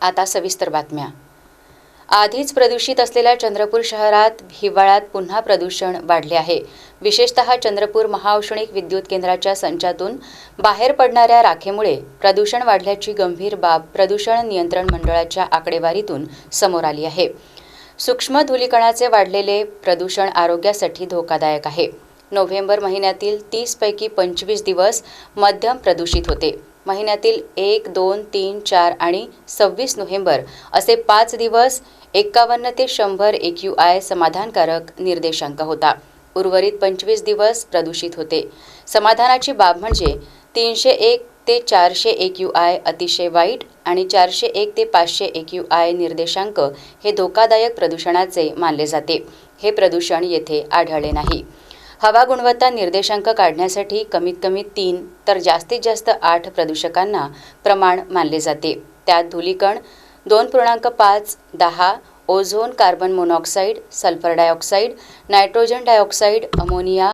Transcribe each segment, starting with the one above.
आता सविस्तर बातम्या। आधीच प्रदूषित असलेल्या चंद्रपूर शहरात हिवाळ्यात पुन्हा प्रदूषण वाढले आहे। विशेषतः चंद्रपूर महाऔष्णिक विद्युत केंद्राच्या संचातून बाहेर पडणाऱ्या राखेमुळे प्रदूषण वाढल्याची गंभीर बाब प्रदूषण नियंत्रण मंडळाच्या आकडेवारीतून समोर आली आहे। सूक्ष्म धूलिकणाचे वाढलेले प्रदूषण आरोग्यासाठी धोकादायक आहे। नोव्हेंबर महिन्यातील 30 पैकी 25 दिवस मध्यम प्रदूषित होते। महिन्यातील 1, 2, 3, 4 आणि 26 नोव्हेंबर असे 5 दिवस 51 ते 100 AQI समाधानकारक निर्देशांक होता। उर्वरित 25 दिवस प्रदूषित होते। समाधानाची बाब म्हणजे 301 ते 400 AQI अतिशय वाईट आणि 401 ते 500 AQI निर्देशांक हे धोकादायक प्रदूषणाचे मानले जाते। हे प्रदूषण येथे आढळले नाही। हवा गुणवत्ता निर्देशांक काढण्यासाठी कमीत कमी 3 तर जास्तीत जास्त 8 प्रदूषकांना प्रमाण मानले जाते। त्यात धूलिकण 2.5, 10, ozone, carbon monoxide, sulphur dioxide, nitrogen dioxide, ammonia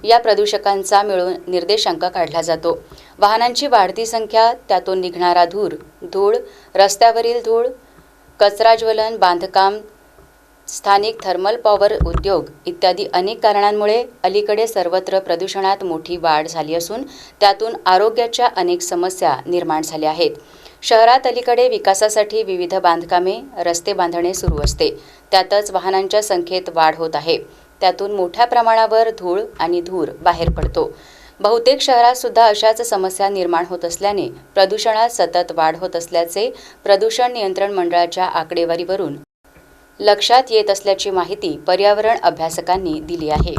या प्रदूषकांचा मिळून निर्देशांक काढला जातो। वाहनांची वाढती संख्या, त्यातून निघणारा धूळ, रस्त्यावरील धूळ, कचरा ज्वलन, बांधकाम, स्थानिक थर्मल पॉवर उद्योग इत्यादी अनेक कारणांमुळे अलीकडे सर्वत्र प्रदूषणात मोठी वाढ झाली असून त्यातून आरोग्याच्या अनेक समस्या निर्माण झाल्या आहेत। शहरात अलीकडे विकासासाठी विविध बांधकामे, रस्ते बांधणे सुरू असते। त्यातच वाहनांच्या संख्येत वाढ होत आहे। त्यातून मोठ्या प्रमाणावर धूळ आणि धूर बाहेर पडतो। बहुतेक शहरात सुद्धा अशाच समस्या निर्माण होत असल्याने प्रदूषणात सतत वाढ होत असल्याचे प्रदूषण नियंत्रण मंडळाच्या आकडेवारीवरून लक्षात येत असल्याची माहिती पर्यावरण अभ्यासकांनी दिली आहे।